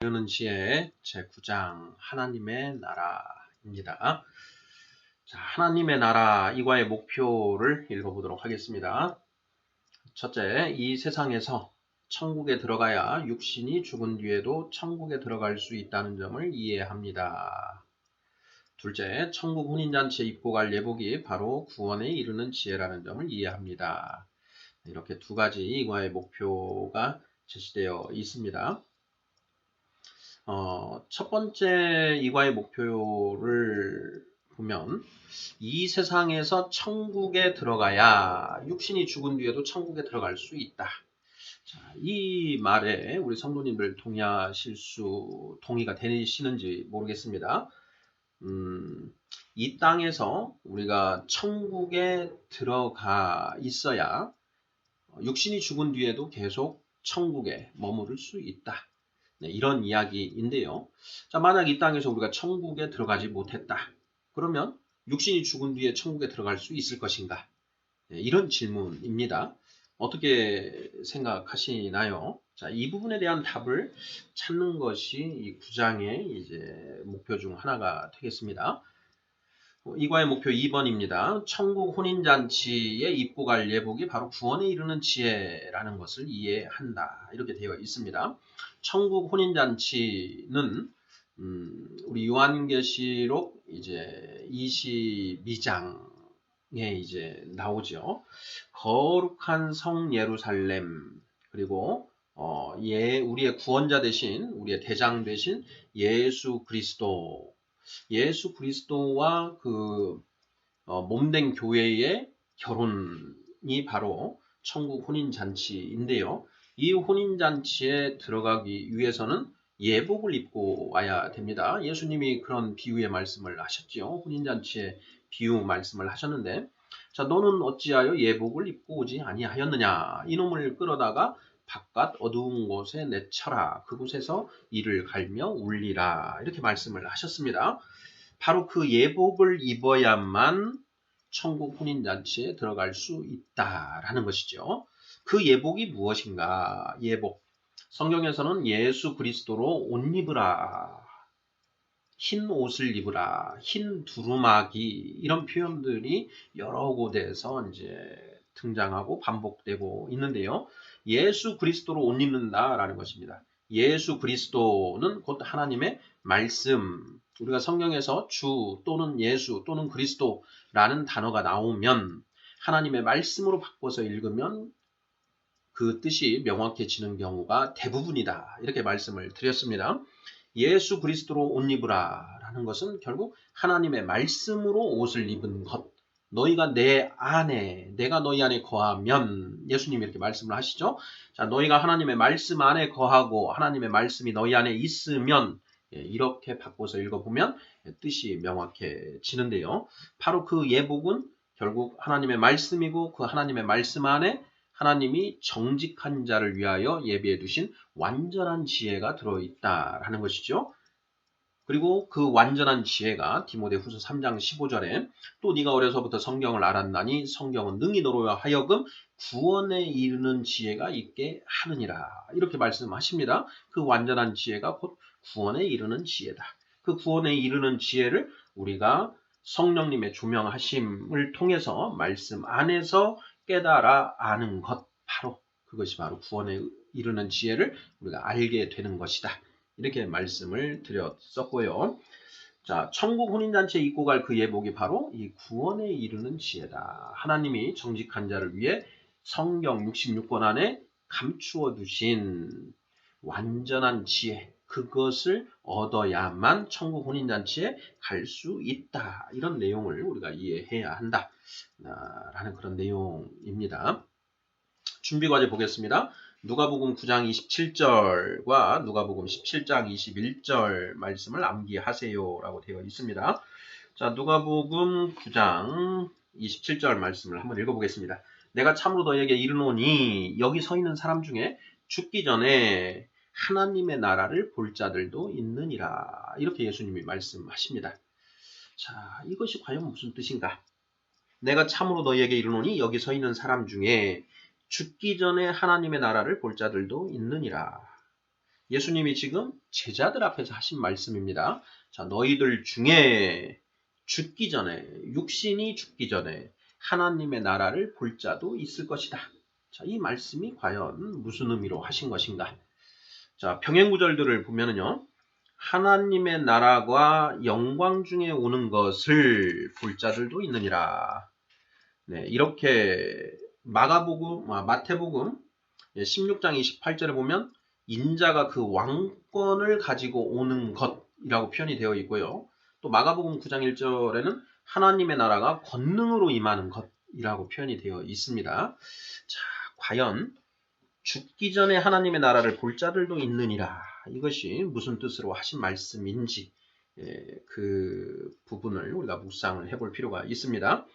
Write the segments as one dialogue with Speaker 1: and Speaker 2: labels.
Speaker 1: 이루는 지혜 제9장 하나님의 나라입니다. 자, 하나님의 나라 이과의 목표를 읽어보도록 하겠습니다. 첫째, 이 세상에서 천국에 들어가야 육신이 죽은 뒤에도 천국에 들어갈 수 있다는 점을 이해합니다. 둘째, 천국 혼인잔치에 입고 갈 예복이 바로 구원에 이르는 지혜라는 점을 이해합니다. 이렇게 두 가지 이과의 목표가 제시되어 있습니다. 첫 번째 이과의 목표를 보면 이 세상에서 천국에 들어가야 육신이 죽은 뒤에도 천국에 들어갈 수 있다. 자, 이 말에 우리 성도님들 동의가 되시는지 모르겠습니다. 이 땅에서 우리가 천국에 들어가 있어야 육신이 죽은 뒤에도 계속 천국에 머무를 수 있다. 네, 이런 이야기인데요. 자, 만약 이 땅에서 우리가 천국에 들어가지 못했다. 그러면 육신이 죽은 뒤에 천국에 들어갈 수 있을 것인가? 네, 이런 질문입니다. 어떻게 생각하시나요? 자, 이 부분에 대한 답을 찾는 것이 이 9장의 이제 목표 중 하나가 되겠습니다. 이과의 목표 2번입니다. 천국 혼인잔치에 입고 갈 예복이 바로 구원에 이르는 지혜라는 것을 이해한다. 이렇게 되어 있습니다. 천국 혼인잔치는 우리 요한계시록 이제 22장에 이제 나오죠. 거룩한 성 예루살렘 그리고 우리의 구원자 대신 우리의 대장 대신 예수 그리스도와 몸된 교회의 결혼이 바로 천국 혼인잔치인데요. 이 혼인잔치에 들어가기 위해서는 예복을 입고 와야 됩니다. 예수님이 그런 비유의 말씀을 하셨지요. 혼인잔치의 비유 말씀을 하셨는데, 자, 너는 어찌하여 예복을 입고 오지 아니하였느냐? 이놈을 끌어다가 바깥 어두운 곳에 내쳐라. 그곳에서 이를 갈며 울리라. 이렇게 말씀을 하셨습니다. 바로 그 예복을 입어야만 천국 혼인잔치에 들어갈 수 있다라는 것이죠. 그 예복이 무엇인가? 예복. 성경에서는 예수 그리스도로 옷 입으라, 흰 옷을 입으라, 흰 두루마기 이런 표현들이 여러 곳에서 이제 등장하고 반복되고 있는데요. 예수 그리스도로 옷 입는다라는 것입니다. 예수 그리스도는 곧 하나님의 말씀. 우리가 성경에서 주 또는 예수 또는 그리스도라는 단어가 나오면 하나님의 말씀으로 바꿔서 읽으면 그 뜻이 명확해지는 경우가 대부분이다. 이렇게 말씀을 드렸습니다. 예수 그리스도로 옷 입으라 라는 것은 결국 하나님의 말씀으로 옷을 입은 것. 너희가 내 안에, 내가 너희 안에 거하면, 예수님이 이렇게 말씀을 하시죠. 자, 너희가 하나님의 말씀 안에 거하고 하나님의 말씀이 너희 안에 있으면, 이렇게 바꿔서 읽어보면 뜻이 명확해지는데요. 바로 그 예복은 결국 하나님의 말씀이고 그 하나님의 말씀 안에 하나님이 정직한 자를 위하여 예비해 두신 완전한 지혜가 들어있다라는 것이죠. 그리고 그 완전한 지혜가 디모데후서 3장 15절에 또 네가 어려서부터 성경을 알았나니 성경은 능히 너로 하여금 구원에 이르는 지혜가 있게 하느니라. 이렇게 말씀하십니다. 그 완전한 지혜가 곧 구원에 이르는 지혜다. 그 구원에 이르는 지혜를 우리가 성령님의 조명하심을 통해서 말씀 안에서 깨달아 아는 것, 그것이 바로 구원에 이르는 지혜를 우리가 알게 되는 것이다. 이렇게 말씀을 드렸었고요. 자, 천국 혼인잔치에 입고 갈 그 예복이 바로 이 구원에 이르는 지혜다. 하나님이 정직한 자를 위해 성경 66권 안에 감추어 두신 완전한 지혜, 그것을 얻어야만 천국 혼인잔치에 갈 수 있다. 이런 내용을 우리가 이해해야 한다. 라는 그런 내용입니다. 준비과제 보겠습니다. 누가복음 9장 27절과 누가복음 17장 21절 말씀을 암기하세요 라고 되어 있습니다. 자, 누가복음 9장 27절 말씀을 한번 읽어보겠습니다. 내가 참으로 너에게 이르노니 여기 서 있는 사람 중에 죽기 전에 하나님의 나라를 볼 자들도 있느니라. 이렇게 예수님이 말씀하십니다. 자, 이것이 과연 무슨 뜻인가? 내가 참으로 너희에게 이르노니 여기 서 있는 사람 중에 죽기 전에 하나님의 나라를 볼 자들도 있느니라. 예수님이 지금 제자들 앞에서 하신 말씀입니다. 자, 너희들 중에 죽기 전에, 육신이 죽기 전에 하나님의 나라를 볼 자도 있을 것이다. 자, 이 말씀이 과연 무슨 의미로 하신 것인가? 자, 병행 구절들을 보면은요. 하나님의 나라가 영광 중에 오는 것을 볼 자들도 있느니라. 네, 이렇게 마태복음 16장 28절에 보면 인자가 그 왕권을 가지고 오는 것이라고 표현이 되어 있고요. 또 마가복음 9장 1절에는 하나님의 나라가 권능으로 임하는 것이라고 표현이 되어 있습니다. 자, 과연 죽기 전에 하나님의 나라를 볼 자들도 있느니라. 이것이 무슨 뜻으로 하신 말씀인지 그 부분을 우리가 묵상을 해볼 필요가 있습니다.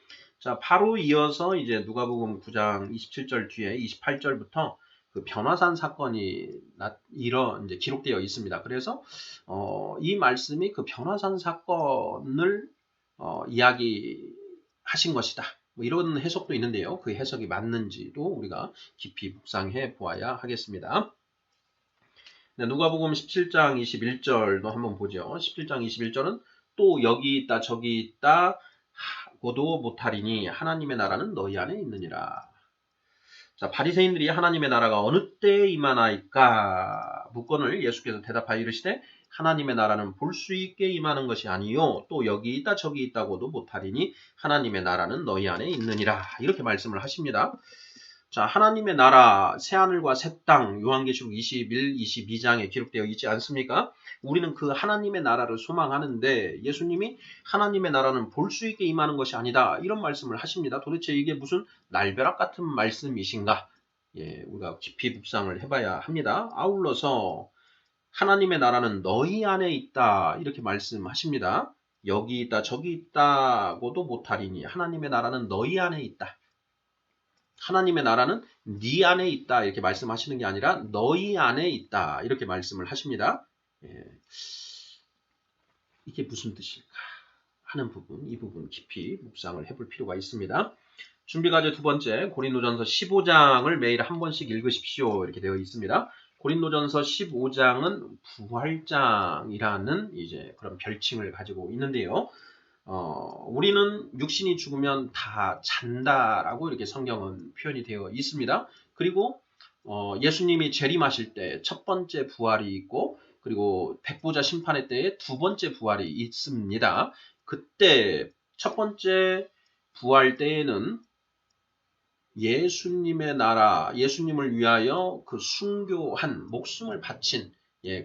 Speaker 1: 자, 바로 이어서 이제 누가복음 9장 27절 뒤에 28절부터 그 변화산 사건이 이제 기록되어 있습니다. 그래서 이 말씀이 그 변화산 사건을 이야기하신 것이다. 뭐 이런 해석도 있는데요. 그 해석이 맞는지도 우리가 깊이 묵상해 보아야 하겠습니다. 네, 누가복음 17장 21절도 한번 보죠. 17장 21절은 또 여기 있다 저기 있다 하고도 못하리니 하나님의 나라는 너희 안에 있느니라. 자, 바리새인들이 하나님의 나라가 어느 때에 임하나이까 묻건을 예수께서 대답하여 이르시되 하나님의 나라는 볼 수 있게 임하는 것이 아니요 또 여기 있다 저기 있다고도 못하리니 하나님의 나라는 너희 안에 있느니라. 이렇게 말씀을 하십니다. 자, 하나님의 나라 새하늘과 새 땅 요한계시록 21, 22장에 기록되어 있지 않습니까? 우리는 그 하나님의 나라를 소망하는데 예수님이 하나님의 나라는 볼 수 있게 임하는 것이 아니다. 이런 말씀을 하십니다. 도대체 이게 무슨 날벼락 같은 말씀이신가? 우리가 깊이 묵상을 해봐야 합니다. 아울러서 하나님의 나라는 너희 안에 있다. 이렇게 말씀하십니다. 여기 있다 저기 있다고도 못하리니 하나님의 나라는 너희 안에 있다. 하나님의 나라는 네 안에 있다 이렇게 말씀하시는 게 아니라 너희 안에 있다 이렇게 말씀을 하십니다. 이게 무슨 뜻일까 하는 부분, 이 부분 깊이 묵상을 해볼 필요가 있습니다. 준비과제 두 번째 고린도전서 15장을 매일 한 번씩 읽으십시오 이렇게 되어 있습니다. 고린도전서 15장은 부활장이라는 이제 그런 별칭을 가지고 있는데요. 우리는 육신이 죽으면 다 잔다라고 이렇게 성경은 표현이 되어 있습니다. 그리고 예수님이 재림하실 때 첫 번째 부활이 있고 그리고 백보자 심판의 때에 두 번째 부활이 있습니다. 그때 첫 번째 부활 때에는 예수님의 나라, 예수님을 위하여 그 순교한 목숨을 바친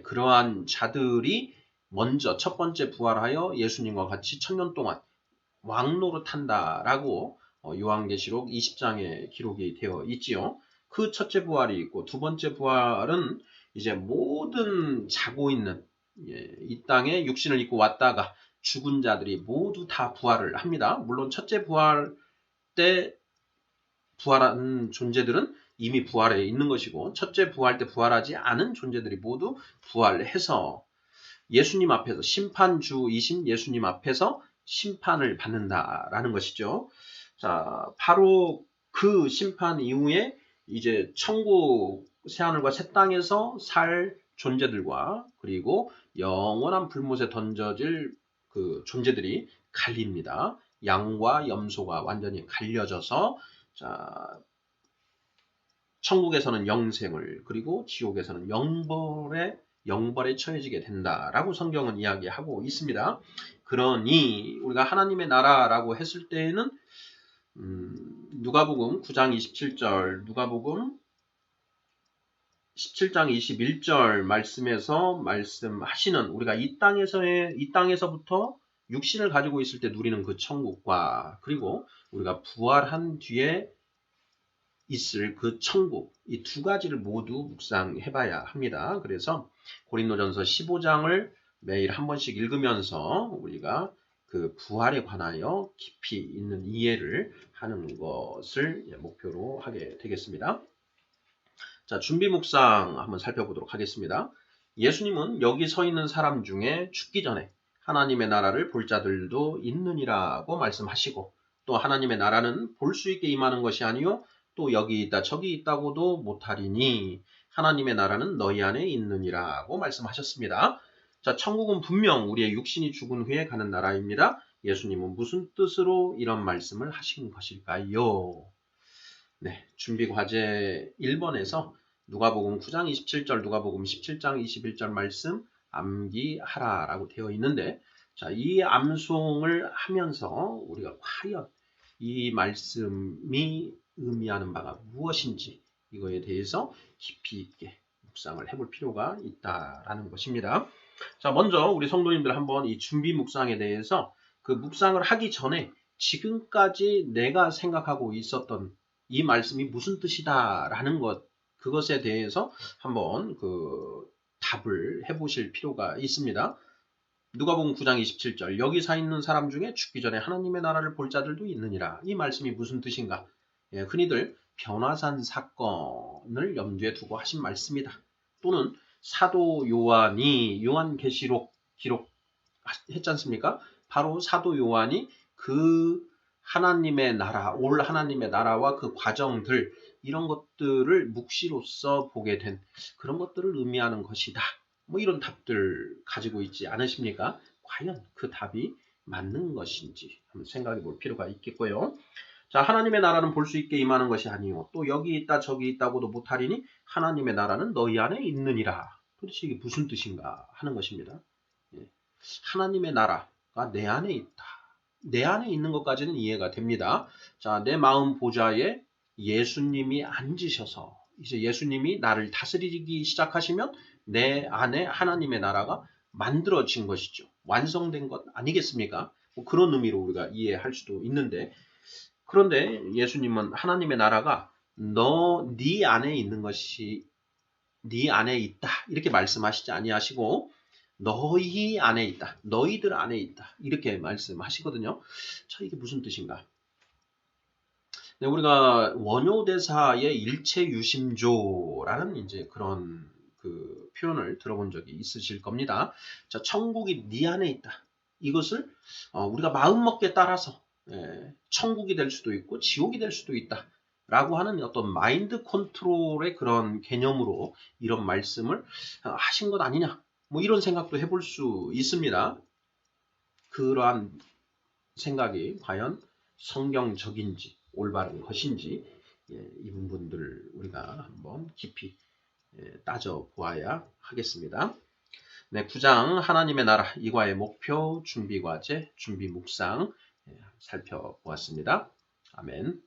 Speaker 1: 그러한 자들이 먼저 첫 번째 부활하여 예수님과 같이 1000년 동안 왕노릇한다라고 요한계시록 20장에 기록이 되어 있지요. 그 첫째 부활이 있고 두 번째 부활은 이제 모든 자고 있는 이 땅에 육신을 입고 왔다가 죽은 자들이 모두 다 부활을 합니다. 물론 첫째 부활 때 부활한 존재들은 이미 부활해 있는 것이고 첫째 부활 때 부활하지 않은 존재들이 모두 부활해서 예수님 앞에서 심판주이신 예수님 앞에서 심판을 받는다라는 것이죠. 자, 바로 그 심판 이후에 이제 천국 새하늘과 새 땅에서 살 존재들과 그리고 영원한 불못에 던져질 그 존재들이 갈립니다. 양과 염소가 완전히 갈려져서 자, 천국에서는 영생을 그리고 지옥에서는 영벌에 처해지게 된다라고 성경은 이야기하고 있습니다. 그러니 우리가 하나님의 나라라고 했을 때에는 누가복음 9장 27절, 누가복음 17장 21절 말씀에서 말씀하시는 우리가 이 땅에서부터 육신을 가지고 있을 때 누리는 그 천국과 그리고 우리가 부활한 뒤에 있을 그 천국 이 두 가지를 모두 묵상해봐야 합니다. 그래서 고린도전서 15장을 매일 한 번씩 읽으면서 우리가 그 부활에 관하여 깊이 있는 이해를 하는 것을 목표로 하게 되겠습니다. 자, 준비 묵상 한번 살펴보도록 하겠습니다. 예수님은 여기 서 있는 사람 중에 죽기 전에 하나님의 나라를 볼 자들도 있느니라고 말씀하시고 또 하나님의 나라는 볼 수 있게 임하는 것이 아니요 또 여기 있다 저기 있다고도 못하리니 하나님의 나라는 너희 안에 있느니라고 말씀하셨습니다. 자, 천국은 분명 우리의 육신이 죽은 후에 가는 나라입니다. 예수님은 무슨 뜻으로 이런 말씀을 하신 것일까요? 네, 준비 과제 1번에서 누가복음 9장 27절, 누가복음 17장 21절 말씀 암기하라라고 되어 있는데, 자, 이 암송을 하면서 우리가 과연 이 말씀이 의미하는 바가 무엇인지 이거에 대해서 깊이 있게 묵상을 해볼 필요가 있다라는 것입니다. 자, 먼저 우리 성도님들 한번 이 준비 묵상에 대해서 그 묵상을 하기 전에 지금까지 내가 생각하고 있었던 이 말씀이 무슨 뜻이다라는 것, 그것에 대해서 한번 그 답을 해보실 필요가 있습니다. 누가복음 9장 27절, 여기 사 있는 사람 중에 죽기 전에 하나님의 나라를 볼 자들도 있느니라. 이 말씀이 무슨 뜻인가? 예, 흔히들 변화산 사건을 염두에 두고 하신 말씀이다. 또는 사도 요한이 요한계시록 기록했지 않습니까? 바로 사도 요한이 그 하나님의 나라, 올 하나님의 나라와 그 과정들, 이런 것들을 묵시로서 보게 된 그런 것들을 의미하는 것이다. 뭐 이런 답들 가지고 있지 않으십니까? 과연 그 답이 맞는 것인지 한번 생각해 볼 필요가 있겠고요. 자, 하나님의 나라는 볼 수 있게 임하는 것이 아니요 또 여기 있다 저기 있다고도 못하리니 하나님의 나라는 너희 안에 있느니라. 도대체 이게 무슨 뜻인가 하는 것입니다. 예. 하나님의 나라가 내 안에 있다. 내 안에 있는 것까지는 이해가 됩니다. 자, 내 마음 보좌에 예수님이 앉으셔서 이제 예수님이 나를 다스리기 시작하시면 내 안에 하나님의 나라가 만들어진 것이죠. 완성된 것 아니겠습니까? 뭐 그런 의미로 우리가 이해할 수도 있는데, 그런데 예수님은 하나님의 나라가 네 안에 있는 것이 네 안에 있다 이렇게 말씀하시지 아니하시고 너희 안에 있다, 너희들 안에 있다 이렇게 말씀하시거든요. 자, 이게 무슨 뜻인가? 네, 우리가 원효대사의 일체유심조라는 이제 그런 그 표현을 들어본 적이 있으실 겁니다. 자, 천국이 네 안에 있다. 이것을 우리가 마음먹기에 따라서 천국이 될 수도 있고 지옥이 될 수도 있다. 라고 하는 어떤 마인드 컨트롤의 그런 개념으로 이런 말씀을 하신 것 아니냐. 뭐 이런 생각도 해볼 수 있습니다. 그러한 생각이 과연 성경적인지 올바른 것인지 이 부분들을 우리가 한번 깊이 따져 보아야 하겠습니다. 네, 9장 하나님의 나라 이과의 목표 준비 과제 준비 묵상 살펴보았습니다. 아멘.